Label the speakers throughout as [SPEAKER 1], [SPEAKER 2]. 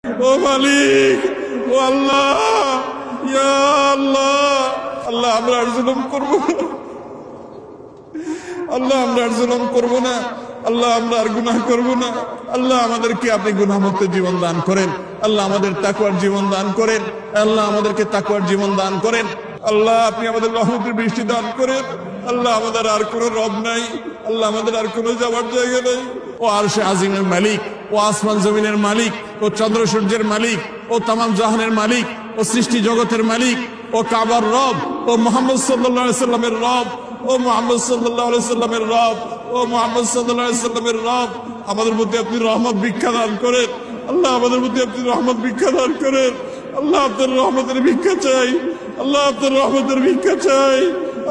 [SPEAKER 1] ও মালিক, ও আল্লাহ, ইয়া আল্লাহ, আল্লাহ আমরা আর জুলুম করবো না, আল্লাহ আমরা আর জুলুম করবো না, আল্লাহ আমরা আর গুনাহ করবো না। আল্লাহ আমাদেরকে আপনি গুনাহমুক্ত জীবন দান করেন, আল্লাহ আমাদের তাকওয়ার জীবন দান করেন, আল্লাহ আমাদেরকে তাকওয়ার জীবন দান করেন। আল্লাহ আপনি আমাদের রহমতের বৃষ্টি দান করেন। আল্লাহ আমাদের আর কোনো রব নাই, আল্লাহ আমাদের আর কোনো যাওয়ার জায়গা নাই। ও আরশে আজিমের মালিক, ও আসমান জমিনের মালিক, ও চন্দ্র সূর্যের মালিক, ও তামাম জাহানের মালিক, ও সৃষ্টি জগতের মালিক, ও কাবার রব, ও মুহাম্মদ সাল্লাল্লাহু আলাইহি সাল্লামের রব, ও মুহাম্মদ সাল্লাল্লাহু আলাইহি সাল্লামের রব, ও মুহাম্মদ সাল্লাল্লাহু আলাইহি সাল্লামের রব, আমাদের মধ্যে আপনি রহমত ভিক্ষা দান করেন। আল্লাহ আমাদের মধ্যে আপনি রহমত ভিক্ষা দান করেন। আল্লাহ আপনার রহমতের ভিক্ষা চাই, আল্লাহ আপনার রহমতের ভিক্ষা চাই,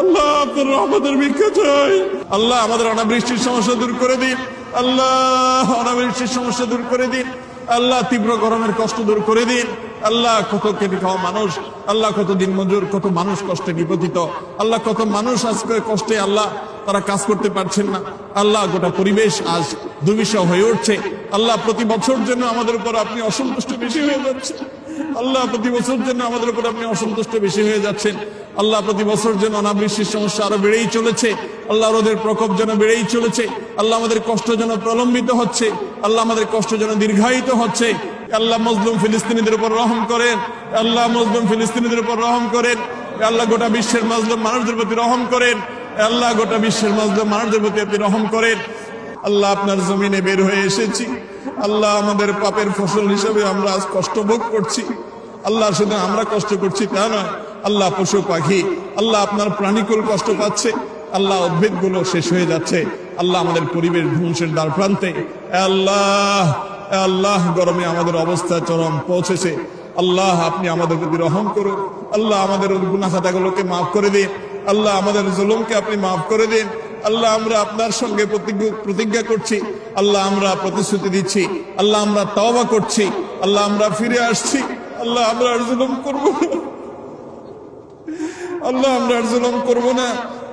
[SPEAKER 1] আল্লাহ আপনার রহমতের ভিক্ষা চাই। আল্লাহ আমাদের অনাবৃষ্টির সমস্যা দূর করে দিন, আল্লাহ অনাবৃষ্টির সমস্যা দূর করে দিন। আল্লাহ তীব্র গরমের কষ্ট দূর করে দিন। আল্লাহ কত খেটে খাওয়া মানুষ, আল্লাহ কত দিন মজুর, কত মানুষ কষ্টে নিপতিত, আল্লাহ কত মানুষ আজকে কষ্টে আল্লাহ তারা কাজ করতে পারছেন না। আল্লাহ গোটা পরিবেশ আজ দুর্বিষহ হয়ে উঠছে। আল্লাহ প্রতি বছর জন্য আমাদের উপর আপনি অসন্তুষ্ট বেশি হয়ে যাচ্ছেন। আল্লাহ প্রতি বছর জন্য আমাদের উপর আপনি অসন্তুষ্ট বেশি হয়ে যাচ্ছেন। আল্লাহ প্রতি বছর যেন অনাবৃষ্টির সমস্যা আরো বেড়েই চলেছে। আল্লাহ রোদের প্রকোপ যেন বেড়েই চলেছে। আল্লাহ আমাদের কষ্ট যেন প্রলম্বিত হচ্ছে, আল্লাহ আমাদের কষ্ট যেন দীর্ঘায়িত হচ্ছে। আল্লাহ মজলুম ফিলিস্তিনিদের উপর রহম করেন, আল্লাহ মজলুম ফিলিস্তিনিদের উপর রহম করেন। আল্লাহ গোটা বিশ্বের মজলুম মানুষদের প্রতি রহম করেন, আল্লাহ গোটা বিশ্বের মজলুম মানুষদের প্রতি আপনি রহম করেন। আল্লাহ আপনার জমিনে বের হয়ে এসেছি, আল্লাহ আমাদের পাপের ফসল হিসেবে আমরা আজ কষ্ট ভোগ করছি। আল্লাহ শুধু আমরা কষ্ট করছি তা নয়, আল্লাহ পশু পাখি, আল্লাহ আপনার প্রাণীকুল কষ্ট পাচ্ছে, আল্লাহ উদ্ভিদ গুলো শেষ হয়ে যাচ্ছে, আল্লাহ আমাদের পরিবেশ ধ্বংসের দ্বার প্রান্তে। আল্লাহ আল্লাহ গরমে আমাদের অবস্থা চরম পৌঁছেছে। আল্লাহ আপনি আমাদের প্রতি রহম করুন। আল্লাহ আমাদের গুনাহ খাতাগুলোকে মাফ করে দিন, আল্লাহ আমাদের জুলুমকে আপনি মাফ করে দিন। আল্লাহ আমরা আপনার সঙ্গে প্রতিজ্ঞা করছি, আল্লাহ আমরা প্রতিশ্রুতি দিচ্ছি, আল্লাহ আমরা তওবা করছি, আল্লাহ আমরা ফিরে আসছি। আল্লাহ আমরা আর জুলুম করব না, আল্লাহ আমরা আর জুলুম করব না,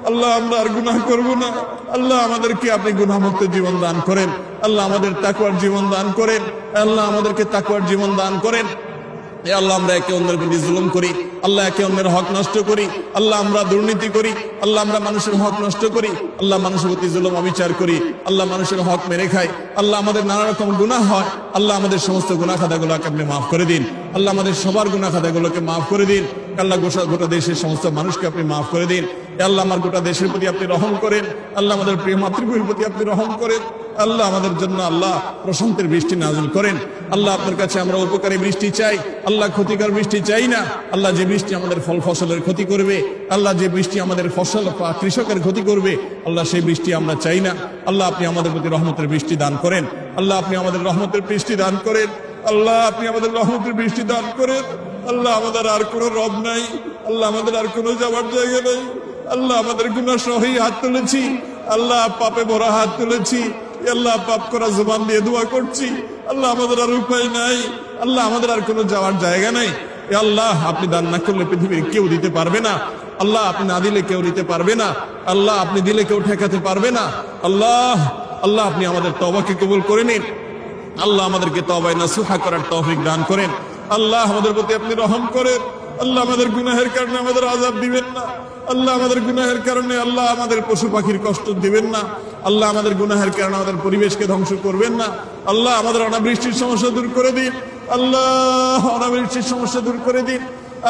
[SPEAKER 1] আল্লাহ আমরা আর গুনাহ করব না। আল্লাহ আমাদেরকে আপনি গুনাহমুক্ত জীবন দান করেন, আল্লাহ আমাদের তাকওয়ার জীবন দান করেন, আল্লাহ আমাদেরকে তাকওয়ার জীবন দান করেন। আল্লাহ আমরা একে অন্যের প্রতি জুলুম করি, আল্লাহ একে অন্যের হক নষ্ট করি, আল্লাহ আমরা দুর্নীতি করি, আল্লাহ আমরা মানুষের হক নষ্ট করি, আল্লাহ মানুষের প্রতি জুলুম অবিচার করি, আল্লাহ মানুষের হক মেরে খাই, আল্লাহ আমাদের নানা রকম গুনাহ হয়। আল্লাহ আমাদের সমস্ত গুনাহ খাতাগুলোকে আপনি মাফ করে দিন, আল্লাহ আমাদের সবার গুনাহ খাতাগুলোকে মাফ করে দিন। আল্লাহ গোটা দেশের সমস্ত মানুষকে আপনি মাফ করে দিন। আল্লাহ আমার গোটা দেশের প্রতি আপনি রহম করেন, আল্লাহ আমাদের প্রিয় মাতৃভূমির প্রতি আপনি রহম করেন। আল্লাহ আমাদের জন্য আল্লাহ প্রশান্তির বৃষ্টি নাযিল করেন। আল্লাহ আপনার কাছে আমরা উপকারী বৃষ্টি চাই, আল্লাহ ক্ষতিকর বৃষ্টি চাই না। আল্লাহ যে বৃষ্টি আমাদের ফল ফসলের ক্ষতি করবে, আল্লাহ যে বৃষ্টি আমাদের ফসল বা কৃষকের ক্ষতি করবে, আল্লাহ সেই বৃষ্টি আমরা চাই না। আল্লাহ আপনি আমাদের প্রতি রহমতের বৃষ্টি দান করেন, আল্লাহ আপনি আমাদের রহমতের বৃষ্টি দান করেন, আল্লাহ আপনি আমাদের রহমতের বৃষ্টি দান করেন। আল্লাহ আমাদের আর কোনো রব নাই, আল্লাহ আমাদের আর কোনো যাওয়ার জায়গা নাই। আল্লাহ আমাদের গুনাহ সহই হাত তুলেছি, আল্লাহ পাপে ভরা হাত তুলেছি, আল্লাহ পাপ করা জবান দিয়ে দোয়া করছি। আল্লাহ আমাদের আর উপায় নাই, আল্লাহ আমাদের আর কোনো যাওয়ার জায়গা নাই। আল্লাহ আপনি দান না করলে পৃথিবীর কেউ দিতে পারবে না, আল্লাহ আপনি না দিলে কেউ দিতে পারবে না, আল্লাহ আপনি দিলে কেউ ঠেকাতে পারবে না। আল্লাহ আল্লাহ আপনি আমাদের তওবাকে কবুল করে নিন, আল্লাহ আমাদেরকে তওবায়ে নাসুহা করার তৌফিক দান করেন। আল্লাহ আমাদের প্রতি আপনি রহম করেন, আল্লাহ আমাদের গুনাহের কারণে আমাদের আযাব দিবেন না, আল্লাহ আমাদের গুনাহের কারণে আল্লাহ আমাদের পশু পাখির কষ্ট দিবেন না, আল্লাহ আমাদের গুনাহের কারণে আমাদের পরিবেশকে ধ্বংস করবেন না। আল্লাহ আমাদের অনাবৃষ্টির সমস্যা দূর করে দিন, আল্লাহ অনাবৃষ্টির সমস্যা দূর করে দিন,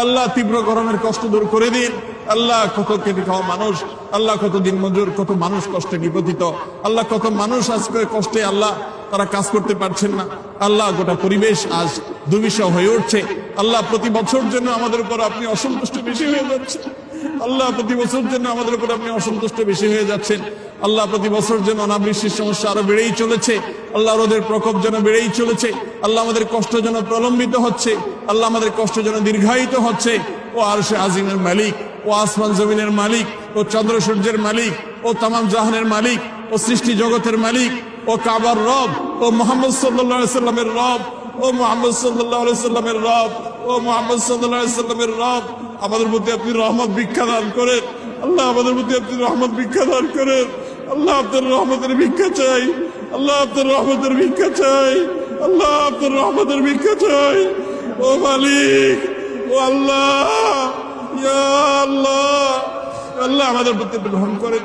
[SPEAKER 1] আল্লাহ তীব্র গরমের কষ্ট দূর করে দিন। আল্লাহ কত খেটে খাওয়া মানুষ, আল্লাহ কত দিন মজুর, কত মানুষ কষ্টে নিপতিত, আল্লাহ কত মানুষ আজকে কষ্টে আল্লাহ তারা কাজ করতে পারছেন না। আল্লাহ গোটা পরিবেশ আজ দুর্বিষহ হয়ে উঠছে। আল্লাহ প্রতি বছর জন্য আমাদের উপর আপনি অসন্তুষ্ট বেশি হয়ে যাচ্ছেন, আল্লাহ প্রতি বছর জন্য আমাদের উপর আপনি অসন্তুষ্ট বেশি হয়ে যাচ্ছেন। আল্লাহ প্রতি বছর যেন অনাবৃষ্টির সমস্যা আরো বেড়েই চলেছে, আল্লাহ রোদের প্রকোপ যেন বেড়েই চলেছে, আল্লাহ আমাদের কষ্ট যেন প্রলম্বিত হচ্ছে, আল্লাহ আমাদের কষ্ট যেন দীর্ঘায়িত হচ্ছে। ও আরশে আজিমের মালিক, ও আসমান জমিনের মালিক, ও চন্দ্র সূর্যের মালিক, ও তামাম জাহানের মালিক, ও সৃষ্টি জগতের মালিক, ও কাবার রব, ও মুহাম্মদ সাল্লাল্লাহু আলাইহি সাল্লামের রব, ও মুহাম্মদ সাল্লাল্লাহু আলাইহি সাল্লামের রব, ও মুহাম্মদ সাল্লাল্লাহু আলাইহি সাল্লামের রব, আমাদের প্রতি আপনি রহমত ভিক্ষা দান করেন, আল্লাহ আমাদের প্রতি আপনি রহমত ভিক্ষা দান করেন। আল্লাহ আপনার রহমতের ভিক্ষা চাই, আল্লাহ আপনার রহমতের ভিক্ষা চাই, আল্লাহ আপনার রহমতের ভিক্ষা চাই ও মালিক ও আল্লাহ ইয়া আল্লাহ আল্লাহ আমাদের প্রতি রহম করেন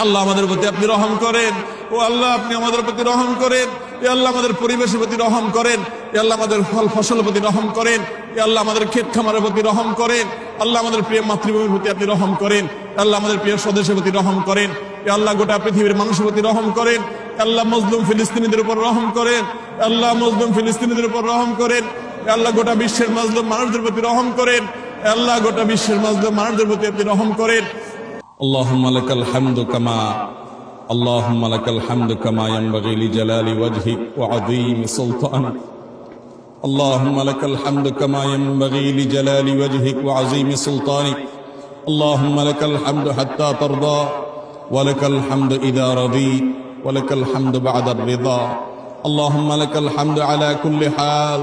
[SPEAKER 1] আল্লাহ আমাদের প্রতি আপনি রহম করেন ও আল্লাহ আপনি আমাদের প্রতি রহম করেন আল্লাহ আমাদের পরিবেশের প্রতি রহম করেন আল্লাহ আমাদের ফল ফসলের প্রতি রহম করেন আল্লাহ আমাদের ক্ষেত খামারের প্রতি রহম করেন আল্লাহ আমাদের প্রিয় মাতৃভূমির প্রতি আপনি রহম করেন আল্লাহ আমাদের প্রিয় স্বদেশের প্রতি রহম করেন আল্লাহ গোটা পৃথিবীর মানুষের প্রতি রহম করেন আল্লাহ মজলুম ফিলিস্তিনিদের উপর রহম করেন আল্লাহ মজলুম ফিলিস্তিনিদের উপর রহম করেন আল্লাহ গোটা বিশ্বের মজলুম মানুষদের প্রতি রহম করেন আল্লাহ গোটা বিশ্বের মজলুম মানুষদের প্রতি আপনি রহম করেন اللهم لك الحمد كما ينبغي لجلال وجهك وعظيم سلطانك اللهم لك الحمد كما ينبغي لجلال وجهك وعظيم سلطانك اللهم لك الحمد حتى ترضى ولك الحمد إذا رضيت ولك الحمد بعد الرضا اللهم لك الحمد على كل حال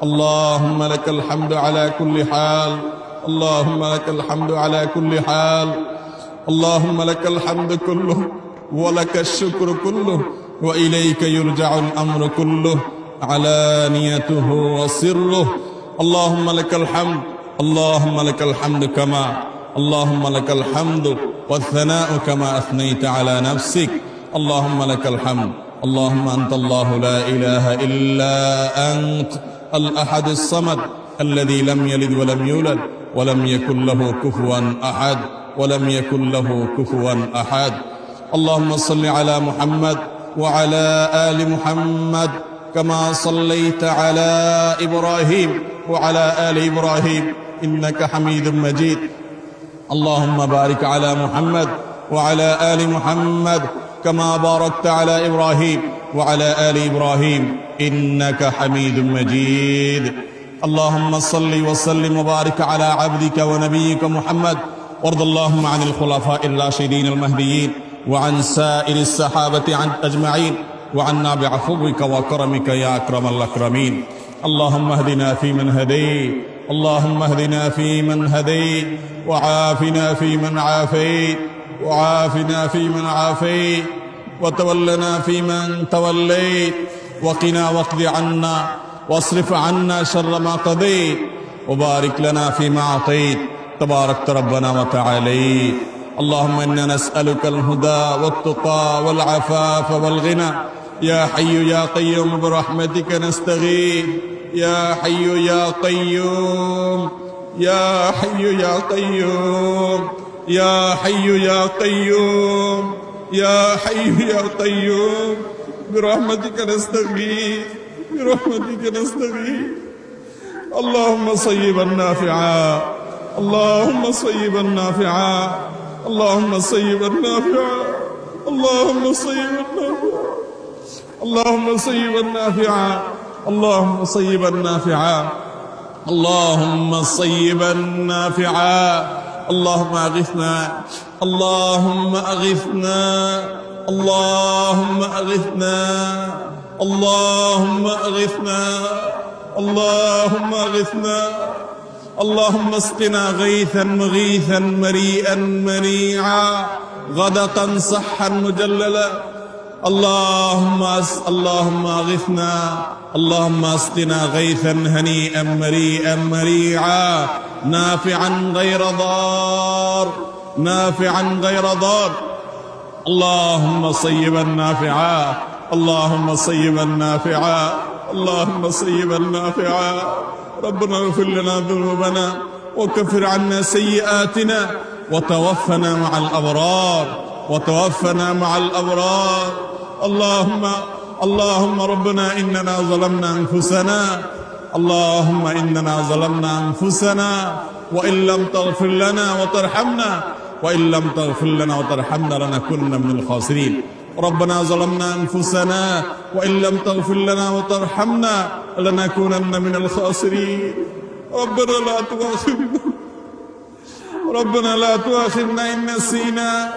[SPEAKER 1] اللهم لك الحمد على كل حال اللهم لك الحمد على كل حال اللهم لك الحمد كله ولك الشكر كله وإليك يرجع الأمر كله علانيته وسره اللهم لك الحمد اللهم لك الحمد كما اللهم لك الحمد والثناء كما أثنيت على نفسك اللهم لك الحمد اللهم أنت الله لا إله إلا أنت الأحد الصمد الذي لم يلد ولم يولد ولم يكن له كفوا أحد ولم يكن له كفوا أحد اللهم صل على محمد وعلى آل محمد كما صليت على إبراهيم وعلى آل إبراهيم إنك حميد مجيد اللهم بارك على محمد وعلى آل محمد كما باركت على إبراهيم وعلى آل إبراهيم إنك حميد مجيد اللهم صل وسلم وبارك على عبدك ونبيك محمد وارض اللهم عن الخلفاء الراشدين المهديين وعن سائر الصحابة أجمعين وعنا بعفوك وكرمك يا أكرم الأكرمين اللهم اهدنا فيمن هديت اللهم اهدنا فيمن هديت وعافنا فيمن عافيت وعافنا فيمن عافيت وتولنا فيمن توليت وقنا واقض عنا واصرف عنا شر ما قضيت وبارك لنا فيما أعطيت تباركت ربنا وتعاليت اللهم إنا نسألك الهدى والتقى والعفاف والغنى يا حي يا قيوم برحمتك نستغيث يا حي يا قيوم يا حي يا قيوم يا حي يا قيوم يا حي يا قيوم برحمتك نستغيث برحمتك نستغيث اللهم صيبا نافعا اللهم صيبا نافعا اللهم صيبا نافعا اللهم صيبا نافعا اللهم صيبا نافعا اللهم صيبا نافعا اللهم صيبا نافعا اللهم اغثنا اللهم اغثنا اللهم اغثنا اللهم اغثنا اللهم اغثنا اللهم اسقنا غيثا مغيثا مريئا منيعا غدقا صحا مجللا اللهم اغثنا اللهم اسقنا غيثا هنيئا مريئا مريعا نافعا غير ضار نافعا غير ضار اللهم صيبا نافعا اللهم صيبا نافعا اللهم صيبا نافعا ربنا اغفر لنا ذنوبنا وكفر عنا سيئاتنا وتوفنا مع الأبرار وتوفنا مع الأبرار اللهم ربنا إننا ظلمنا أنفسنا اللهم إننا ظلمنا أنفسنا وإن لم تغفر لنا وترحمنا وإن لم تغفر لنا وترحمنا لنكونن من الخاسرين ربنا ظلمنا أنفسنا وإن لم تغفر لنا وترحمنا لنكونن من الخاسرين ربنا لا تؤاخذنا ربنا لا تؤاخذنا إن نسينا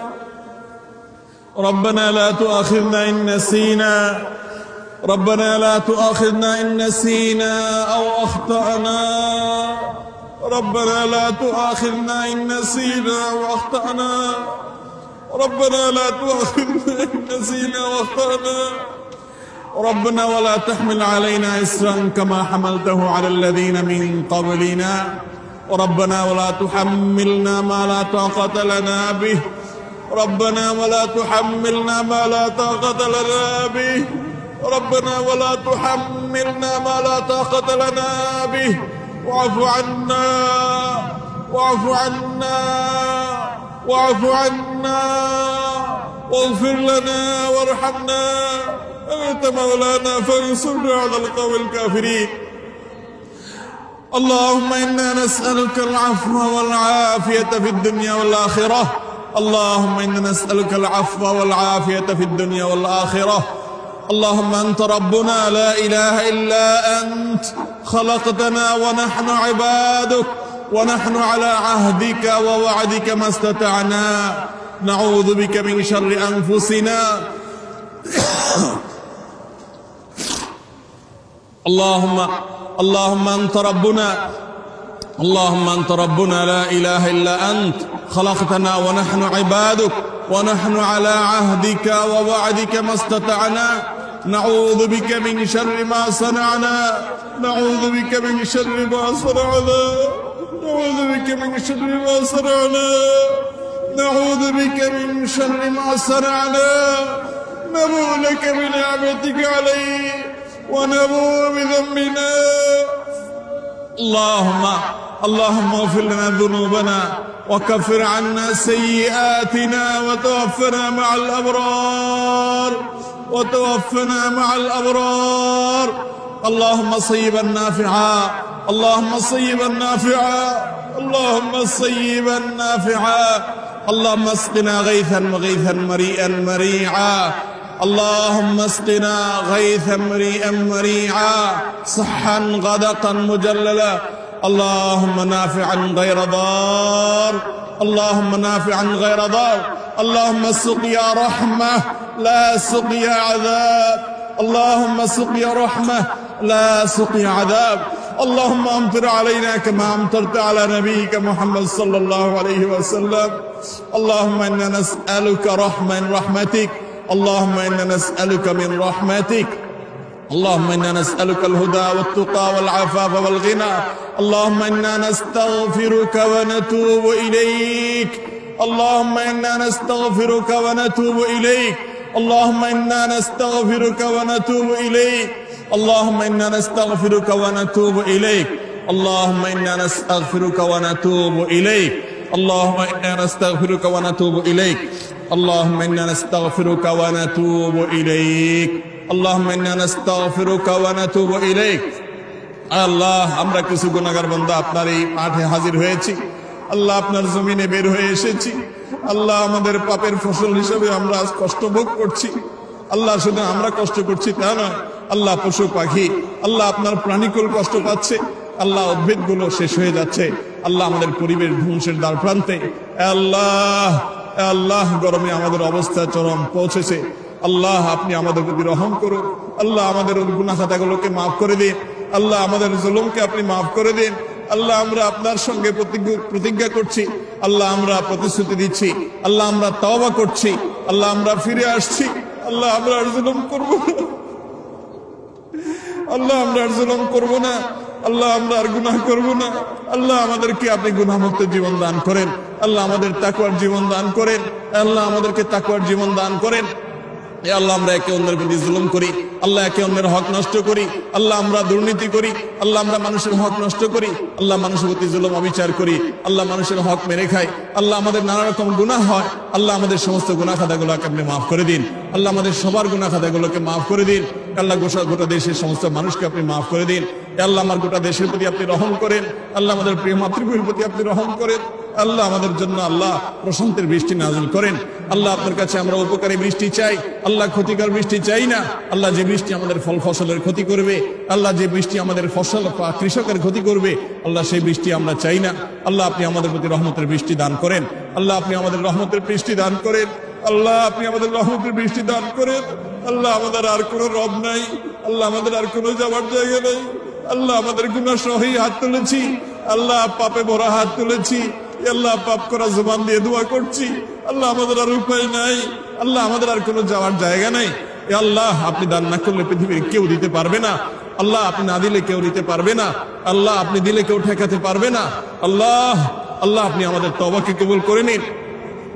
[SPEAKER 1] ربنا لا تؤاخذنا إن نسينا ربنا لا تؤاخذنا إن نسينا أو أخطأنا ربنا لا تؤاخذنا إن نسينا أو أخطأنا ربنا لا تؤاخذنا إن نسينا وأخطأنا ربنا ولا تحمل علينا إسرا كما حملته على الذين من قبلنا ربنا ولا تحملنا ما لا طاقة لنا به ربنا ولا تحملنا ما لا طاقة لنا به ربنا ولا تحملنا ما لا طاقة لنا به واعف عنا واعف عنا واعف عنا واغفر لنا وارحمنا أنت مولانا فانصرنا على القوم الكافرين اللهم إنا نسألك العفو والعافية في الدنيا والآخرة اللهم إنا نسألك العفو والعافية في الدنيا والآخرة اللهم أنت ربنا لا إله إلا أنت خلقتنا ونحن عبادك ونحن على عهدك ووعدك ما استطعنا نعوذ بك من شر أنفسنا اللهم أنت ربنا لا إله إلا أنت خلقتنا ونحن عبادك ونحن على عهدك ووعدك ما استطعنا نعوذ بك من شر ما صنعنا نعوذ بك من شر ما صنعنا نعوذ بك من شر ما صنعنا نعوذ بك من شر ما صنعنا نبوء لك بنعمتك عليه ونبوء بذنبنا اللهم اغفر لنا ذنوبنا وكفر عنا سيئاتنا وتوفنا مع الأبرار اللهم صيبا نافعا اللهم صيبا نافعا اللهم صيبا نافعا اللهم اسقنا غيثا مريئا اللهم اسقنا غيثا مريئا صحا غدقا مجللا اللهم نافعا غير ضار اللهم سقيا رحمة لا سقيا عذاب اللهم سقيا رحمة لا سقيا عذاب اللهم امطر علينا كما امطرت على نبيك محمد صلى الله عليه وسلم اللهم إنا نسألك رحمتك اللهم إنا نسألك من رحمتك اللهم إنا نسألك الهدى والتقى والعفاف والغنى اللهم إنا نستغفرك ونتوب إليك اللهم إنا نستغفرك ونتوب إليك اللهم إنا نستغفرك ونتوب إليك اللهم إنا نستغفرك ونتوب إليك اللهم إنا نستغفرك ونتوب إليك اللهم إنا نستغفرك ونتوب إليك اللهم إنا نستغفرك ونتوب إليك اللهم إنا نستغفرك ونتوب إليك আল্লাহ আমরা কিছু গুনাহগার বান্দা আপনার এই মাঠে হাজির হয়েছি আল্লাহ আপনার জমিনে বের হয়ে এসেছি আল্লাহ আমাদের পাপের ফসল হিসেবে আমরা আজ কষ্ট ভোগ করছি আল্লাহ শুধু আমরা কষ্ট করছি তা নয় আল্লাহ পশু পাখি আল্লাহ আপনার প্রাণীকুল কষ্ট পাচ্ছে আল্লাহ উদ্ভিদগুলো শেষ হয়ে যাচ্ছে আল্লাহ আমাদের পরিবেশ ধ্বংসের দ্বার প্রান্তে আল্লাহ গরমে আমাদের অবস্থা চরম পৌঁছেছে আল্লাহ আপনি আমাদের প্রতি রহম করুন আল্লাহ আমাদের গুনাহ খাতাগুলোকে মাফ করে দিন আল্লাহ আমাদের জুলুমকে আপনি মাফ করে দিন আল্লাহ আমরা আপনার সঙ্গে প্রতিজ্ঞা করছি আল্লাহ আমরা প্রতিশ্রুতি দিচ্ছি আল্লাহ আমরা তওবা করছি আল্লাহ আমরা ফিরে আসছি আল্লাহ আমরা আর জুলুম করব না আল্লাহ আমরা আর জুলুম করব না আল্লাহ আমরা আর গুনাহ করব না আল্লাহ আমাদেরকে আপনি গুনাহমুক্ত জীবন দান করেন আল্লাহ আমাদের তাকওয়ার জীবন দান করেন আল্লাহ আমাদেরকে তাকওয়ার জীবন দান করেন এ আল্লাহ আমরা একে অন্যের প্রতি জুলুম করি আল্লাহ একে অন্যের হক নষ্ট করি আল্লাহ আমরা দুর্নীতি করি আল্লাহ আমরা মানুষের হক নষ্ট করি আল্লাহ মানুষের প্রতি জুলুম অবিচার করি আল্লাহ মানুষের হক মেরে খাই আল্লাহ আমাদের নানা রকম গুনাহ হয় আল্লাহ আমাদের সমস্ত গুনাহ খাতাগুলোকে আপনি মাফ করে দিন আল্লাহ আমাদের সবার গুনাহ খাতাগুলোকে মাফ করে দিন আল্লাহ গোটা দেশের সমস্ত মানুষকে আপনি মাফ করে দিন আল্লাহ আমার গোটা দেশের প্রতি আপনি রহম করেন আল্লাহ আমাদের প্রিয় মাতৃভূমির প্রতি আপনি রহম করেন আল্লাহ আমাদের জন্য আল্লাহ প্রশান্তের বৃষ্টি নাযিল করেন আল্লাহ আপনার কাছে আমরা উপকারী বৃষ্টি চাই আল্লাহ ক্ষতিকর বৃষ্টি চাই না আল্লাহ যে বৃষ্টি আমাদের ফল ফসলের ক্ষতি করবে আল্লাহ যে বৃষ্টি আমাদের ফসল কৃষকের ক্ষতি করবে আল্লাহ সেই বৃষ্টি আমরা চাই না আল্লাহ আপনি আমাদের প্রতি রহমতের বৃষ্টি দান করেন আল্লাহ আপনি আমাদের রহমতের বৃষ্টি দান করেন আল্লাহ আপনি আমাদের রহমতের বৃষ্টি দান করেন আল্লাহ আমাদের আর কোনো রব নাই আল্লাহ আমাদের আর কোনো যাওয়ার জায়গা নেই আল্লাহ আমাদের গুনাহ সহি হাত তুলেছি আল্লাহ পাপে ভরা হাত তুলেছি আল্লাহ পাপ করা জবান দিয়ে দোয়া করছি আল্লাহ আমাদের আর উপায় নাই আল্লাহ আমাদের আর কোনো যাওয়ার জায়গা নাই এ আল্লাহ আপনি দান না করলে পৃথিবীর কেউ দিতে পারবে না। আল্লাহ আপনি না দিলে কেউ দিতে পারবে না। আল্লাহ আপনি দিলে কেউ ঠেকাতে পারবে না। আল্লাহ আল্লাহ আপনি আমাদের তওবাকে কবুল করে নিন।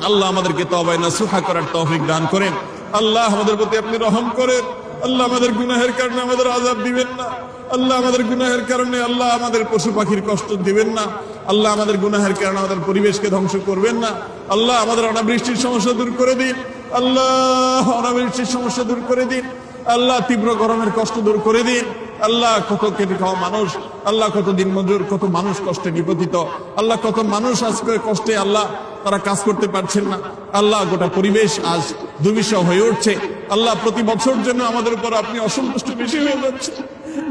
[SPEAKER 1] আল্লাহ আমাদেরকে তওবায়ে নাসুহা করার তৌফিক দান করেন। আল্লাহ আমাদের প্রতি আপনি রহম করেন। আল্লাহ আমাদের গুনাহের কারণে আমাদের আযাব দিবেন না। আল্লাহ আমাদের গুনাহের কারণে আল্লাহ আমাদের পশু পাখির কষ্ট দিবেন না। আল্লাহ আমাদের গুনাহের কারণে আমাদের পরিবেশকে ধ্বংস করবেন না। আল্লাহ আমাদের অনাবৃষ্টির সমস্যা দূর করে দিন। আল্লাহ অনাবৃষ্টির সমস্যা দূর করে দিন। আল্লাহ তীব্র গরমের কষ্ট দূর করে দিন। আল্লাহ কত কেটে খাওয়া মানুষ, আল্লাহ কত দিন মজুর, কত মানুষ কষ্টে নিপতিত, আল্লাহ কত মানুষ আজকে কষ্টে আল্লাহ তারা কাজ করতে পারছেন না। আল্লাহ গোটা পরিবেশ আজ দুর্বিষহ হয়ে উঠছে। আল্লাহ প্রতি বছর জন্য আমাদের উপর আপনি অসন্তুষ্ট বেশি হয়ে যাচ্ছেন।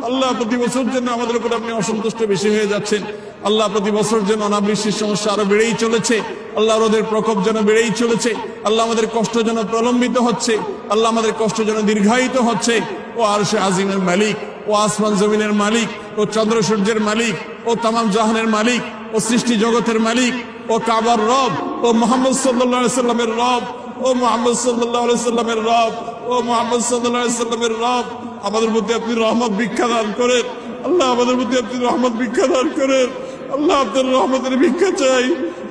[SPEAKER 1] আল্লাহ প্রতি বছর জন্য আমাদের উপর আপনি অসন্তুষ্ট বেশি হয়ে যাচ্ছেন। আল্লাহ প্রতি বছর যেন অনাবৃষ্টির সমস্যা আরো বেড়েই চলেছে। আল্লাহ রোদের প্রকোপ যেন বেড়েই চলেছে। আল্লাহ আমাদের কষ্ট যেন প্রলম্বিত হচ্ছে। আল্লাহ আমাদের কষ্ট যেন দীর্ঘায়িত হচ্ছে। ও আরশে আজিমের মালিক, ও আসমান জমিনের মালিক, ও চন্দ্র সূর্যের মালিক, ও তামাম জাহানের মালিক, ও সৃষ্টি জগতের মালিক, ও কাবার রব, ও মুহাম্মদ সাল্লাল্লাহু আলাইহি সাল্লামের রব, ও মুহাম্মদ সাল্লাল্লাহু আলাইহি সাল্লামের রব, ও মুহাম্মদ সাল্লাল্লাহু আলাইহি সাল্লামের রব, আমাদের প্রতি আপনি রহমত ভিক্ষা দান করেন। আল্লাহ আমাদের প্রতি আপনি রহমত ভিক্ষা দান করেন। আল্লাহ আপনার রহমতের ভিক্ষা চাই।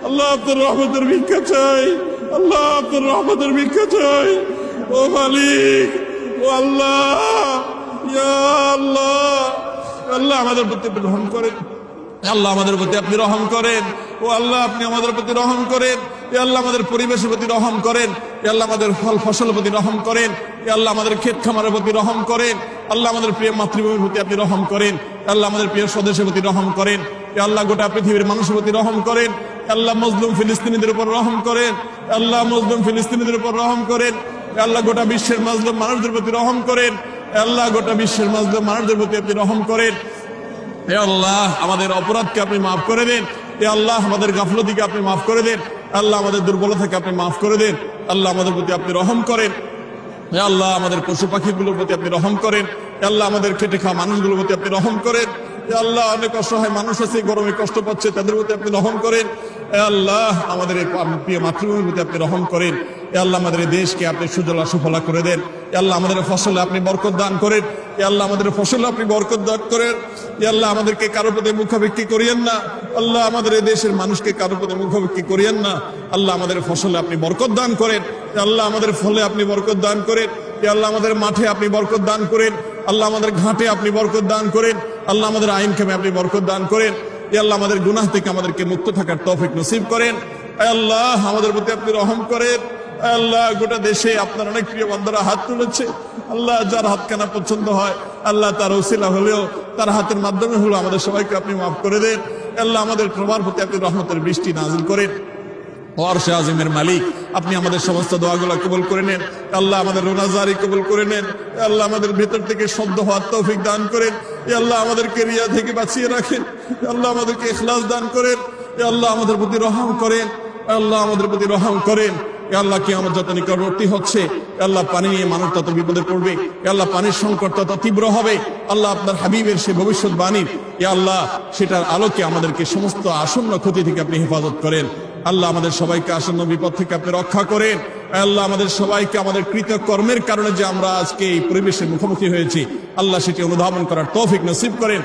[SPEAKER 1] আল্লাহ আপনার রহমতের ভিক্ষা চাই। আল্লাহ আপনার রহমতের ভিক্ষা চাই। ও মালিক, ও আল্লাহ, ইয়া আল্লাহ, আল্লাহ আমাদের প্রতি আপনি রহম করেন। আল্লাহ আমাদের প্রতি আপনি রহম করেন। ও আল্লাহ আপনি আমাদের প্রতি রহম করেন। এ আল্লাহ আমাদের পরিবেশের প্রতি রহম করেন। এ আল্লাহ আমাদের ফল ফসলের প্রতি রহম করেন। এ আল্লাহ আমাদের ক্ষেত খামারের প্রতি রহম করেন। আল্লাহ আমাদের প্রিয় মাতৃভূমির প্রতি আপনি রহম করেন। আল্লাহ আমাদের প্রিয় স্বদেশের প্রতি রহম করেন। এ আল্লাহ গোটা পৃথিবীর মানুষের প্রতি রহম করেন। আল্লাহ মজলুম ফিলিস্তিনিদের উপর রহম করেন। আল্লাহ মজলুম ফিলিস্তিনিদের উপর রহম করেন। আল্লাহ গোটা বিশ্বের মাজলুম মানুষদের প্রতি রহম করেন। আল্লাহ গোটা বিশ্বের মাজলুম মানুষদের প্রতি আপনি রহম করেন। হে আল্লাহ আমাদের অপরাধকে আপনি মাফ করে দেন। হে আল্লাহ আমাদের গাফলতিকে আপনি মাফ করে দেন। আল্লাহ আমাদের দুর্বলতাকে আপনি মাফ করে দেন। আল্লাহ আমাদের প্রতি আপনি রহম করেন। হে আল্লাহ আমাদের পশু পাখিগুলোর প্রতি আপনি রহম করেন। হে আল্লাহ আমাদের খেটে খাওয়া মানুষগুলোর প্রতি আপনি রহম করেন। হে আল্লাহ অনেক অসহায় মানুষ আছে গরমে কষ্ট পাচ্ছে, তাদের প্রতি আপনি রহম করেন। হে আল্লাহ আমাদের এই প্রিয় মাতৃভূমির প্রতি আপনি রহম করেন। হে আল্লাহ আমাদের এই দেশকে আপনি সুজলা সুফলা করে দেন। হে আল্লাহ আমাদের ফসলে আপনি বরকত দান করেন। হে আল্লাহ আমাদের ফসলে আপনি বরকত দান করেন। হে আল্লাহ আমাদেরকে কারোর প্রতি মুখাপেক্ষী করিয়েন না। আল্লাহ আমাদের এই দেশের মানুষকে কারোর প্রতি মুখাপেক্ষী করিয়েন না। আল্লাহ আমাদের ফসলে আপনি বরকত দান করেন। হে আল্লাহ আমাদের ফলে আপনি বরকত দান করেন। হে আল্লাহ আমাদের মাঠে আপনি বরকত দান করেন। আল্লাহ আমাদের ঘাটে আপনি বরকত দান করেন। আল্লাহ আমাদের আইন কামে আপনি বরকত দান করেন। হে আল্লাহ আমাদের গুনাহ থেকে আমাদেরকে মুক্ত থাকার তৌফিক নসিব করেন। হে আল্লাহ আমাদের প্রতি আপনি রহম করেন। হে আল্লাহ গোটা দেশে আপনার অনেক প্রিয় বান্দারা হাত তুলেছে। আল্লাহ যার হাতখানা পছন্দ হয় আল্লাহ তার ওসিলা হলেও তার হাতের মাধ্যমে হলো আমাদের সবাইকে আপনি মাফ করে দেন। আল্লাহ আমাদের প্রমার প্রতি আপনি রহমতের বৃষ্টি নাজিল করেন। আরশে আজিমের মালিক আপনি আমাদের সমস্ত দোয়াগুলো কবুল করে নেন। আল্লাহ আমাদের রোজাদারি কবুল করে নেন। আল্লাহ আমাদের ভেতর থেকে শব্দ হওয়ার তৌফিক দান করেন। আল্লাহ আমাদেরকে রিয়া থেকে বাঁচিয়ে রাখেন। আল্লাহ আমাদেরকে ইখলাস দান করেন। আল্লাহ আমাদের প্রতি রহম করেন। আল্লাহ আমাদের প্রতি রহম করেন। আল্লাহ কিয়ামত যত নিকটবর্তী হচ্ছে, আল্লাহ পানি নিয়ে মানুষ তত বিপদে পড়বে। আল্লাহ পানির সংকট তত তীব্র হবে। আল্লাহ আপনার হাবিবের সে ভবিষ্যৎবাণীর আল্লাহ সেটার আলোকে আমাদেরকে সমস্ত আসন্ন ক্ষতি থেকে আপনি হেফাজত করেন। আল্লাহ আমাদের সবাইকে আসন্ন বিপদ থেকে আপনি রক্ষা করেন। আল্লাহ আমাদের সবাইকে আমাদের কৃতকর্মের কারণে যে আমরা আজকে এই পরিবেশের মুখোমুখি হয়েছি আল্লাহ সেটি অনুধাবন করার তৌফিক নসিব করেন।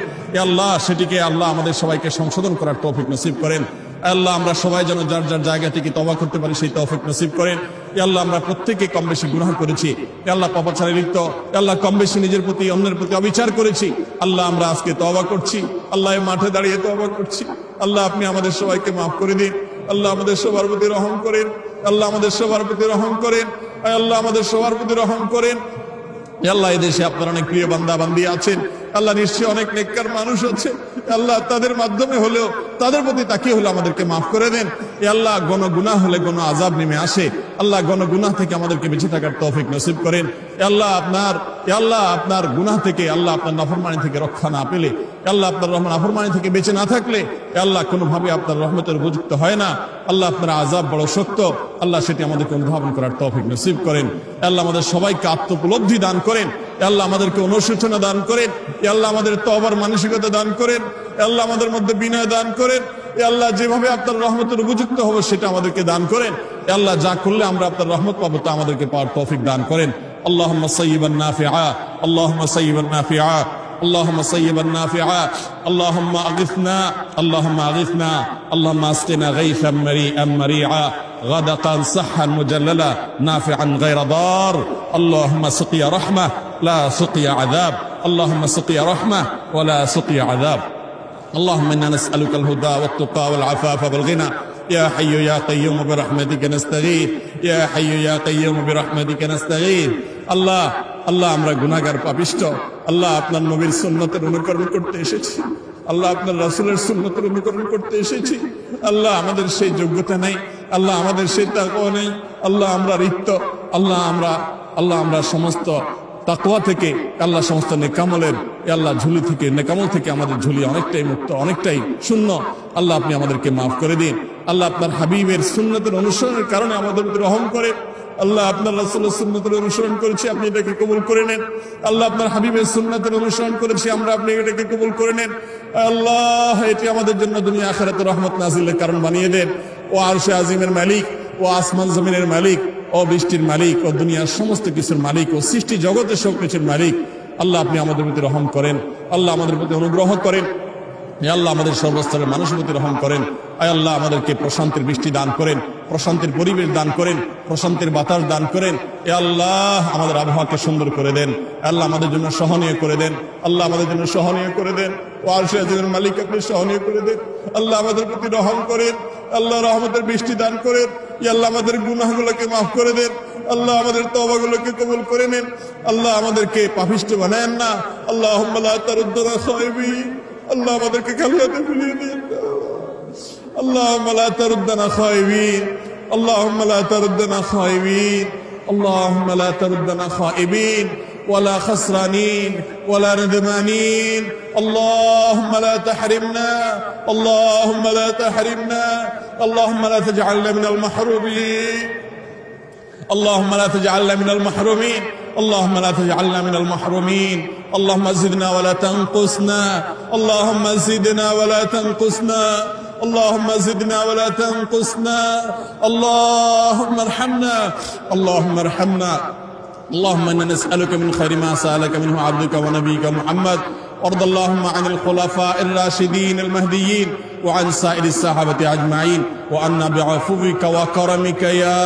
[SPEAKER 1] আল্লাহ সেটিকে আল্লাহ আমাদের সবাইকে সংশোধন করার তৌফিক নসিব করেন। আল্লাহ আমরা সবাই যেন যার যার জায়গা থেকে তওবা করতে পারি সেই তৌফিক নসিব করেন। আল্লাহ আমরা প্রত্যেকে কম বেশি গুনাহ করেছি। আল্লাহ পাপাচারে লিপ্ত, আল্লাহ কম বেশি নিজের প্রতি অন্যের প্রতি অবিচার করেছি। আল্লাহ আমরা আজকে তওবা করছি। আল্লাহ মাঠে দাঁড়িয়ে তওবা করছি। আল্লাহ আপনি আমাদের সবাইকে মাফ করে দিন। আল্লাহ আমাদের সবার প্রতি রহম করেন। আল্লাহ আমাদের সবার প্রতি রহম করেন। আল্লাহ আমাদের সবার প্রতি রহম করেন। আল্লাহ এই দেশে আপনার অনেক প্রিয় বান্দা বান্দি আছেন। আল্লাহ নিশ্চয়ই অনেক নেককার মানুষ আছে। আল্লাহ তাদের মাধ্যমে হলেও তাদের প্রতি তাকিয়ে হলে আমাদেরকে মাফ করে দেন। আল্লাহ গণ গুনাহ হলে গণ আযাব নেমে আসে। আল্লাহ গণ গুনাহ থেকে আমাদেরকে বেঁচে থাকার তৌফিক নসিব করেন। আল্লাহ আপনার গুনাহ থেকে, আল্লাহ আপনার নাফরমানি থেকে রক্ষা না পেলে, আল্লাহ আপনার নাফরমানি থেকে বেঁচে না থাকলে আল্লাহ কোনোভাবে আপনার রহমতের উপযুক্ত হয় না। আল্লাহ আপনার আযাব বড় শক্ত। আল্লাহ সেটি আমাদেরকে অনুধাবন করার তৌফিক নসিব করেন। আল্লাহ আমাদের সবাইকে আত্মোপলব্ধি দান করেন। আল্লাহ আমাদেরকে অনুশোচনা দান করেন। আল্লাহ আমাদের তওবার মানসিকতা দান করেন। আল্লাহ আমাদের মধ্যে বিনয় দান করেন। আল্লাহ যেভাবে আপনার রহমতের উপযুক্ত হবে সেটা আমাদেরকে দান করেন। আল্লাহ যা করলে আমরা আপনার রহমত পাবো তা আমাদেরকে পাওয়ার তৌফিক দান করেন। اللهم صيبا نافعا اللهم صيبا نافعا اللهم صيبا نافعا اللهم اغثنا اللهم اغثنا اللهم اسقنا غيثا مريئا مريعا غدقا صحا مجللا نافعا غير ضار اللهم سقيا رحمة لا سقيا عذاب اللهم سقيا رحمة ولا سقيا عذاب اللهم إنا نسألك الهدى والتقى والعفاف والغنى يا حي يا قيوم برحمتك نستغيث يا حي يا قيوم برحمتك نستغيث الله আল্লাহ আমরা গুনাহগার পাপিষ্ঠ আল্লাহ আপনার নবীর সুন্নতের অনুকরণ করতে এসেছি আল্লাহ আপনার রাসূলের সুন্নতের অনুকরণ করতে এসেছি আল্লাহ আমাদের সেই যোগ্যতা নেই আল্লাহ আমাদের সেই তাকওয়া নেই আল্লাহ আমরা রিক্ত আল্লাহ আমরা সমস্ত তাকওয়া থেকে আল্লাহ সমস্ত নেকামলের আল্লাহ ঝুলি থেকে নেকামল থেকে আমাদের ঝুলি অনেকটাই মুক্ত অনেকটাই শূন্য আল্লাহ আপনি আমাদেরকে মাফ করে দিন আল্লাহ আপনার হাবিবের সুন্নতের অনুসরণের কারণে আমাদের উপর রহম করে আল্লাহ আপনার রাসূলের সুন্নতের অনুসরণ করেছি আপনি এটাকে কবুল করে নেন আল্লাহ আপনার হাবিবের সুন্নতের অনুসরণ করেছি আমরা আপনি এটাকে কবুল করে নেন আল্লাহ এটি আমাদের জন্য দুনিয়া আখিরাতে রহমত নাজিলের কারণ বানিয়ে দেন ও আরশে আজিমের মালিক ও আসমান জমিনের মালিক ও বৃষ্টির মালিক ও দুনিয়ার সমস্ত কিছুর মালিক ও সৃষ্টি জগতের সব কিছুর মালিক আল্লাহ আপনি আমাদের প্রতি রহম করেন আল্লাহ আমাদের প্রতি অনুগ্রহ করেন হে আল্লাহ আমাদের সর্বস্তরের মানুষের প্রতি রহম করেন আয় আল্লাহ আমাদেরকে প্রশান্তির বৃষ্টি দান করেন প্রশান্তির পরিবেশ দান করেন প্রশান্তির বাতাস দান করেন হে আল্লাহ আমাদের আবহাওয়াকে সুন্দর করে দেন আল্লাহ আমাদের জন্য সহনীয় করে দেন আল্লাহ আমাদের জন্য সহনীয় করে দেন ও আরশে আজিমের মালিক আপনি সহনীয় করে দেন আল্লাহ আমাদের প্রতি রহম করেন আল্লাহ রহমতের বৃষ্টি দান করেন হে আল্লাহ আমাদের গুনাহগুলোকে মাফ করে দেন আল্লাহ আমাদের তওবাগুলোকে কবুল করে নেন আল্লাহ আমাদেরকে পাপিষ্ঠ বানায়েন না আল্লাহুম্মা লা তারুদ্দুনা খায়বিন আল্লাহ আমাদেরকে খালি হাতে ফিরিয়ে দিন اللهم لا تردنا خائبين اللهم لا تردنا خائبين اللهم لا تردنا خائبين ولا خسرانين ولا ندمانين اللهم لا تحرمنا اللهم لا تحرمنا اللهم لا تجعلنا من المحرومين اللهم لا تجعلنا من المحرومين اللهم لا تجعلنا من المحرومين اللهم زدنا ولا تنقصنا اللهم زدنا ولا تنقصنا اللهم زدنا ولا تنقصنا اللهم ارحمنا اللهم ارحمنا اللهم انا نسألك من خير ما سألك منه عبدك ونبيك محمد وارض اللهم عن الخلفاء الراشدين المهديين وعن سائر الصحابة أجمعين وعنا بعفوك وكرمك يا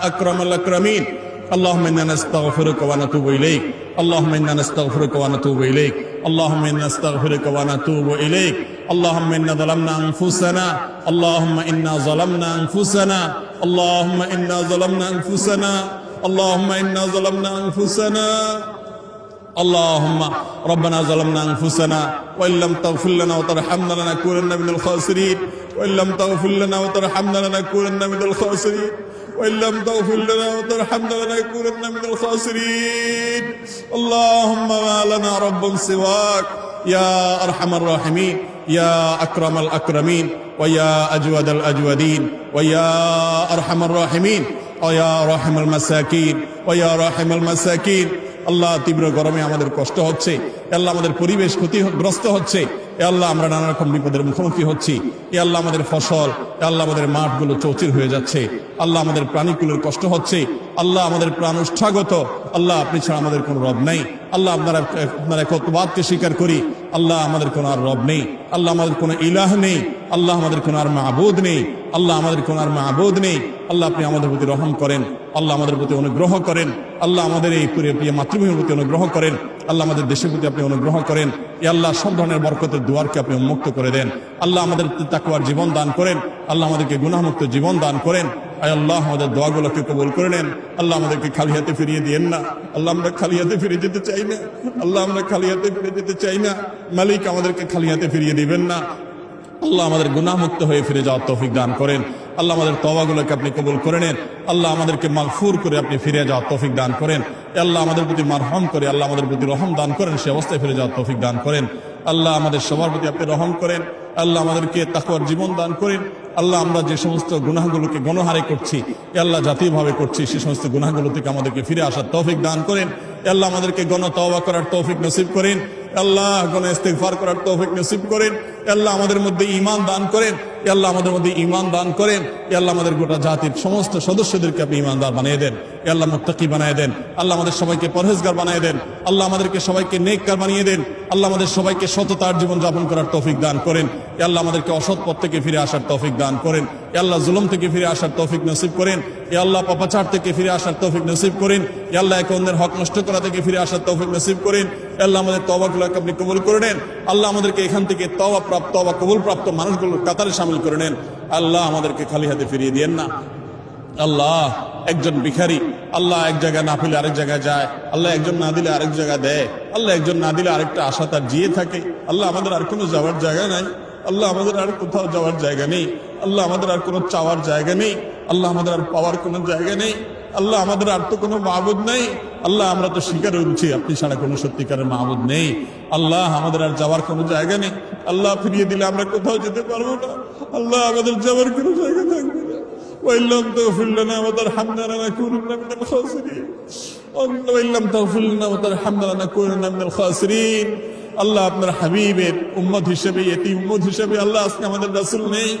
[SPEAKER 1] أكرم الأكرمين اللهم إنا نستغفرك ونتوب إليك اللهم إنا نستغفرك ونتوب إليك اللهم إنا نستغفرك ونتوب إليك اللهم إنا ظلمنا أنفسنا اللهم إنا ظلمنا أنفسنا اللهم إنا ظلمنا أنفسنا اللهم إنا ظلمنا أنفسنا اللهم ربنا ظلمنا أنفسنا وإن لم تغفر لنا وترحمنا لنكونن من الخاسرين وإن لم تغفر لنا وترحمنا لنكونن من الخاسرين وإن لم تغفر لنا وترحمنا لنكونن من الخاسرين اللهم ما لنا رب سواك يا أرحم الراحمين يا أكرم الأكرمين ويا أجود الأجودين ويا أرحم الراحمين ويا راحم المساكين ويا راحم المساكين আল্লাহ তীব্র গরমে আমাদের কষ্ট হচ্ছে আল্লাহ আমাদের পরিবেশ ক্ষতিগ্রস্ত হচ্ছে আল্লাহ আমরা নানা রকম বিপদের মুখোমুখি হচ্ছি আল্লাহ আমাদের ফসল আল্লাহ আমাদের মাঠগুলো চৌচির হয়ে যাচ্ছে আল্লাহ আমাদের প্রাণীগুলোর কষ্ট হচ্ছে আল্লাহ আমাদের প্রাণ উষ্ঠাগত আল্লাহ আপনি ছাড়া আমাদের কোনো রব নেই আল্লাহ আপনার একত্ববাদকে স্বীকার করি আল্লাহ আমাদের কোনো আর রব নেই আল্লাহ আমাদের কোনো ইলাহ নেই আল্লাহ আমাদের কোনো আর মাবুদ নেই আল্লাহ আমাদের কোনো আর মাবুদ নেই আল্লাহ আপনি আমাদের প্রতি রহম করেন আল্লাহ আমাদের প্রতি অনুগ্রহ করেন আল্লাহ আমাদের এই প্রিয় মাতৃভূমির প্রতি অনুগ্রহ করেন আল্লাহ আমাদের দেশের প্রতি আপনি অনুগ্রহ করেন এই আল্লাহ সব ধরনের বরকতের দুয়ারকে আপনি উন্মুক্ত করে দেন আল্লাহ আমাদের তাকওয়ার জীবন দান করেন আল্লাহ আমাদেরকে গুনাহমুক্ত জীবন দান করেন আয় আল্লাহ আমাদের দোয়াগুলোকে কবুল করে নেন আল্লাহ আমাদেরকে খালি হাতে ফিরিয়ে দিয়েন না আল্লাহ আমরা খালি হাতে ফিরে যেতে চাই না আল্লাহ আমরা খালি হাতে ফিরে যেতে চাই না মালিক আমাদেরকে খালি হাতে ফিরিয়ে দিবেন না আল্লাহ আমাদের গুনাহমুক্ত হয়ে ফিরে যাওয়ার তৌফিক দান করেন আল্লাহ আমাদের তওবাগুলোকে আপনি কবুল করে নেন আল্লাহ আমাদেরকে মাগফুর করে আপনি ফিরে যাওয়ার তৌফিক দান করেন আল্লাহ আমাদের প্রতি মারহাম করে আল্লাহ আমাদের প্রতি রহম দান করেন সে অবস্থায় ফিরে যাওয়ার তৌফিক দান করেন আল্লাহ আমাদের সবার প্রতি আপনি রহম করেন আল্লাহ আমাদেরকে তাকওয়ার জীবন দান করেন আল্লাহ আমরা যে সমস্ত গুনাহগুলোকে গণহারে করছি আল্লাহ জাতীয়ভাবে করছি সে সমস্ত গুনাহগুলো থেকে আমাদেরকে ফিরে আসার তৌফিক দান করেন আল্লাহ আমাদেরকে গণ তওবা করার তৌফিক নসিব করেন আল্লাহ গণ ইস্তিগফার করার তৌফিক নসিব করেন আল্লাহ আমাদের মধ্যে ঈমান দান করেন এ আল্লাহ আমাদের মধ্যে ঈমান দান করেন। এ আল্লাহ আমাদের গোটা জাতির সমস্ত সদস্যদেরকে আপনি ঈমানদার বানিয়ে দেন। এ আল্লাহ মুত্তাকি বানিয়ে দেন। আল্লাহ আমাদের সবাইকে পরহেজগার বানিয়ে দেন। আল্লাহ আমাদেরকে সবাইকে নেককার বানিয়ে দেন। আল্লাহ আমাদের সবাইকে সততার জীবন যাপন করার তৌফিক দান করেন। এ আল্লাহ আমাদেরকে অসৎ পথ থেকে ফিরে আসার তৌফিক দান করেন। এ আল্লাহ জুলুম থেকে ফিরে আসার তৌফিক নসিব করেন। এ আল্লাহ পাপাচার থেকে ফিরে আসার তৌফিক নসিব করেন। এ আল্লাহ একে অন্যের হক নষ্ট করা থেকে ফিরে আসার তৌফিক নসিব করেন। এ আল্লাহ আমাদের তওবাগুলোকে আপনি কবুল করে নেন। আল্লাহ আমাদেরকে এখান থেকে তওবা কবুল প্রাপ্ত মানুষগুলোর কাতারে শামিল করে নেন। আল্লাহ আমাদেরকে খালি হাতে ফিরিয়ে দিয়েন না। আল্লাহ একজন ভিখারি, আল্লাহ এক জায়গায় না পেলে আরেক জায়গায় যায়। আল্লাহ একজন না দিলে আরেক জায়গায় দেয়। আল্লাহ একজন না দিলে আরেকটা আশা তার জিয়ে থাকে। আল্লাহ আমাদের আর কোনো যাওয়ার জায়গা নাই। আল্লাহ আমাদের আর কোথাও যাওয়ার জায়গা নেই। আল্লাহ আমাদের আর কোনো চাওয়ার জায়গা নেই। আল্লাহ আমাদের আর পাওয়ার কোনো জায়গা নেই। আল্লাহ আমাদের আর তো কোনো মাবুদ নেই। আল্লাহ আমরা তো স্বীকার করছি আপনি ছাড়া কোনো সত্যিকারের মাবুদ নেই। আল্লাহ আমাদের আর যাওয়ার কোনো জায়গা নেই। আল্লাহ ফিরিয়ে দিলে আমরা কোথাও যেতে পারবো না। আল্লাহ আমাদের যাওয়ার কোনো জায়গা থাকবে না। وإن لم تغفر لنا وترحمنا لنكونن من الخاسرين وإن لم تغفر لنا وترحمنا لنكونن من الخاسرين আল্লাহ আপনার হাবিবের উম্মত হিসেবে, এতিম উম্মত হিসেবে আল্লাহ আজকে আমাদের রাসূল নেই।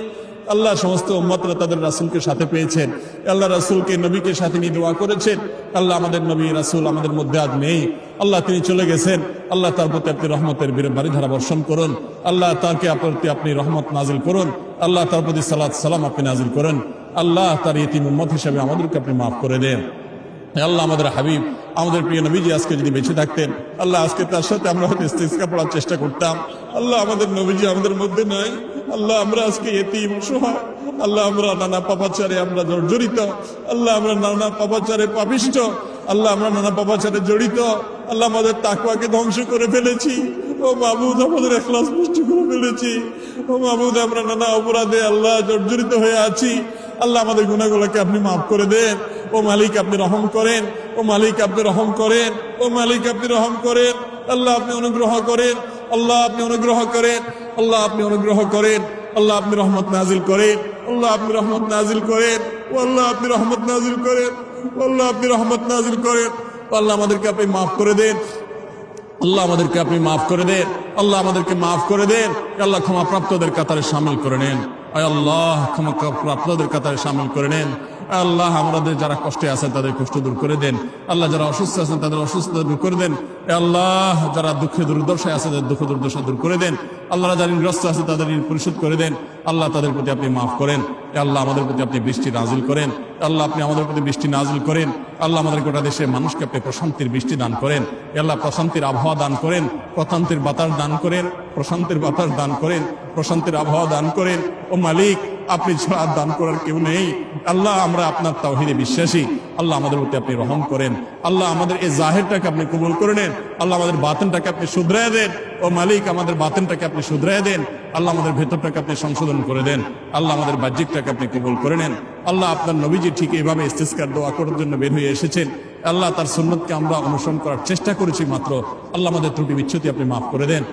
[SPEAKER 1] আল্লাহ সমস্ত উম্মতরা তাদের রাসূলকে সাথে পেয়েছেন। আল্লাহ রাসূলকে নবীকে সাথে নিয়ে দোয়া করেছেন। আল্লাহ আমাদের নবী রাসূল আমাদের মধ্যে আজ নেই। আল্লাহ তিনি চলে গেছেন। আল্লাহ তার প্রতি আপনি রহমতের বারিধারা বর্ষণ করুন। আল্লাহ তাকে প্রতি আপনি রহমত নাজিল করুন। আল্লাহ তার প্রতি সালাত সালাম আপনি নাজিল করুন। আল্লাহ তার ইতিম উম্মত হিসেবে আমাদেরকে আপনি মাফ করে দেন। আল্লাহ আমাদের হাবিব আমাদের প্রিয় নবীজি আজকে যদি বেঁচে থাকতেন, আল্লাহ আজকে তার সাথে আমরা হয়তো ইস্তিসকা পড়ার চেষ্টা করতাম। আল্লাহ আমাদের নবীজি আমাদের মধ্যে নাই। আল্লাহ আমরা আজকে ইতিম অসহায়। আল্লাহ আমরা নানা পাপাচারে আমরা জর্জরিত। আল্লাহ আমরা নানা পাপাচারে পাপিষ্ঠ। আল্লাহ আমরা নানা পাপাচারে জড়িত। আল্লাহ আমাদের তাকওয়াকে ধ্বংস করে ফেলেছি। ও মাবুদ আমাদের ইখলাস নষ্ট করে ফেলেছি। ও মাবুদ আমরা নানা অপরাধে আল্লাহ জর্জরিত হয়ে আছি। আল্লাহ আমাদের গুনাহগুলোকে আপনি মাফ করে দেন। ও মালিক আপনি রহম করেন। ও মালিক আপনি রহম করেন। ও মালিক আপনি রহম করেন। আল্লাহ আপনি অনুগ্রহ করেন। আল্লাহ আপনি অনুগ্রহ করেন। আল্লাহ আপনি অনুগ্রহ করেন। আল্লাহ আপনি রহমত নাজিল করেন। আল্লাহ আপনি রহমত নাজিল করেন। ও আল্লাহ আপনি রহমত নাজিল করেন। আল্লাহ আপনি রহমত নাজিল করেন। আল্লাহ আমাদেরকে আপনি মাফ করে দেন। আল্লাহ আমাদেরকে আপনি মাফ করে দেন। আল্লাহ আমাদেরকে মাফ করে দেন। আল্লাহ ক্ষমা প্রাপ্তদের কাতারে শামিল করে নেন। আল্লাহ ক্ষমা প্রাপ্তদের কাতারে শামিল করে নেন। আল্লাহ আমাদের যারা কষ্টে আছেন তাদের কষ্ট দূর করে দেন। আল্লাহ যারা অসুস্থ আছেন তাদের অসুস্থতা দূর করে দেন। আল্লাহ যারা দুঃখে দুর্দশায় আছে তাদের দুঃখ দুর্দশা দূর করে দেন। আল্লাহ যারা ঋণগ্রস্ত আছে তাদের ঋণ পরিশোধ করে দেন। আল্লাহ তাদের প্রতি আপনি মাফ করেন। আল্লাহ আমাদের প্রতি আপনি বৃষ্টি নাজিল করেন। আল্লাহ আপনি আমাদের প্রতি বৃষ্টি নাজিল করেন। আল্লাহ আমাদের গোটা দেশের মানুষকে আপনি প্রশান্তির বৃষ্টি দান করেন। আল্লাহ প্রশান্তির আবহাওয়া দান করেন। প্রশান্তির বাতাস দান করেন। প্রশান্তির বাতাস দান করেন। প্রশান্তির আবহাওয়া দান করেন। ও মালিক আপনি ছাড়া দান করার কেউ নেই। আল্লাহ আমরা আপনার তাওহীদে বিশ্বাসী। আল্লাহ আমাদের প্রতি আপনি রহম করেন। আল্লাহ আমাদের এই জাহিরটাকে আপনি কবুল করে নেন। আল্লাহ আমাদের বাতিনটাকে আপনি শুধরায় দেন। ও মালিক আমাদের বাতিনটাকে আপনি শুধরায় দেন। আল্লাহ আমাদের ভেতরটাকে আপনি সংশোধন করে দেন। আল্লাহ আমাদের বাহ্যিকটাকে আপনি কবুল করে নেন। আল্লাহ আপনার নবীজি ঠিক এইভাবে ইস্তিসকার দোয়া করার জন্য বের হয়ে এসেছেন। আল্লাহ তার সুন্নতকে আমরা অনুসরণ করার চেষ্টা করেছি মাত্র। আল্লাহ আমাদের ত্রুটি বিচ্যুতি আপনি মাফ করে দেন।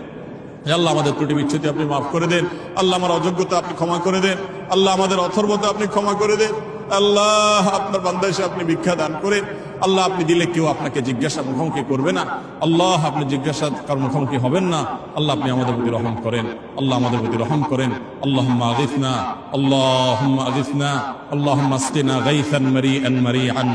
[SPEAKER 1] আল্লাহ আমাদের ত্রুটি বিচ্যুতি আপনি মাফ করে দেন। আল্লাহ আমার অযোগ্যতা আপনি ক্ষমা করে দেন। আল্লাহ আমাদের অথর্বতা আপনি ক্ষমা করে দেন। আল্লাহ আপনার বান্দা এসে আপনি ভিক্ষা দান করেন। আল্লাহ আপনি দিলে কেউ আপনাকে জিজ্ঞাসা মুখোমুখি করবে না। আল্লাহ আপনি জিজ্ঞাসা কার মুখোমুখি হবেন না। আল্লাহ আপনি আমাদের প্রতি রহম করেন। আল্লাহ আমাদের প্রতি রহম করেন। আল্লাহুম্মা আগিথনা আল্লাহুম্মা আগিথনা আল্লাহুম্মা আসকিনা গাইসান মারিআন মারিআন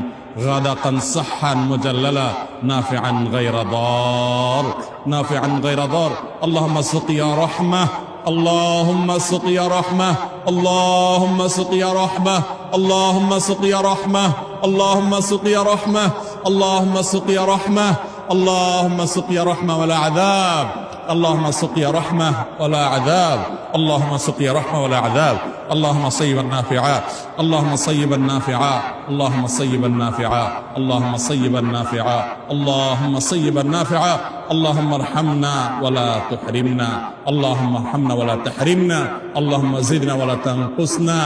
[SPEAKER 1] غادقا صحا مجللا نافعا غير ضار نافعا غير ضار اللهم سقيا رحمة اللهم سقيا رحمة اللهم سقيا رحمة اللهم سقيا رحمة اللهم سقيا رحمة اللهم سقيا رحمة اللهم سقيا رحمة ولا عذاب اللهم سقيا رحمة ولا عذاب اللهم سقيا رحمة ولا عذاب اللهم صيبا نافعا اللهم صيبا نافعا اللهم صيبا نافعا اللهم صيبا نافعا اللهم صيبا نافعا اللهم ارحمنا ولا تحرمنا اللهم ارحمنا ولا تحرمنا اللهم زدنا ولا تنقصنا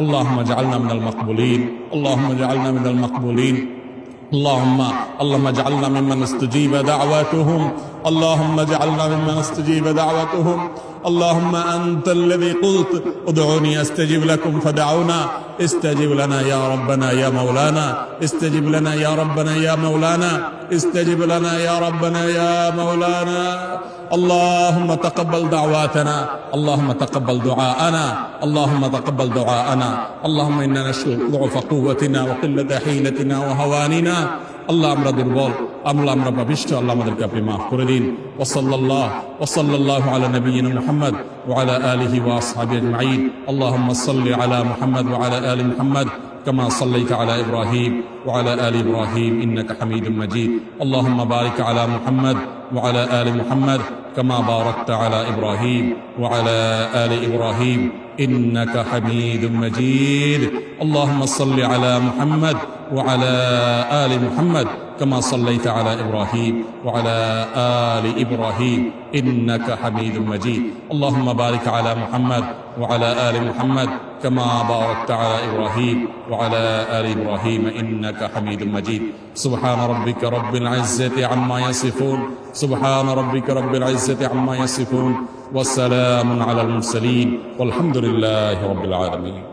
[SPEAKER 1] اللهم اجعلنا من المقبولين اللهم اجعلنا من المقبولين اللهم اجعلنا ممن استجيب دعواتهم اللهم اجعلنا ممن استجيب دعوتهم اللهم أنت الذي قلت ادعوني أستجب لكم فدعونا استجب لنا يا ربنا يا مولانا استجب لنا يا ربنا يا مولانا استجب لنا يا ربنا يا مولانا اللهم تقبل دعواتنا اللهم تقبل دعاءنا اللهم تقبل دعاءنا اللهم إنا نشكو ضعف قوتنا وقلة حيلتنا وهواننا আল্লাহ আমরা দুর্বল আমরা পাপিষ্ঠ আল্লাহ আমাদেরকে আপনি মাফ করে দিন ওয়াসাল্লাল্লাহু আলা নবিয়িনা মুহাম্মদ ওয়া আলা আলিহি ওয়া আসহাবিহি আজমাইন আল্লাহুম্মা সাল্লি আলা মুহাম্মদ ওয়া আলা আলি মুহাম্মদ كما صليت على إبراهيم وعلى آل إبراهيم إنك حميد مجيد اللهم بارك على محمد وعلى آل محمد كما باركت على إبراهيم وعلى آل إبراهيم إنك حميد مجيد اللهم صل على محمد وعلى آل محمد كما صليت على إبراهيم وعلى آل إبراهيم إنك حميد مجيد اللهم بارك على محمد وعلى آل محمد كما باركت على إبراهيم وعلى آل إبراهيم إنك حميد مجيد سبحان ربك رب العزة عما يصفون سبحان ربك رب العزة عما يصفون والسلام على المرسلين والحمد لله رب العالمين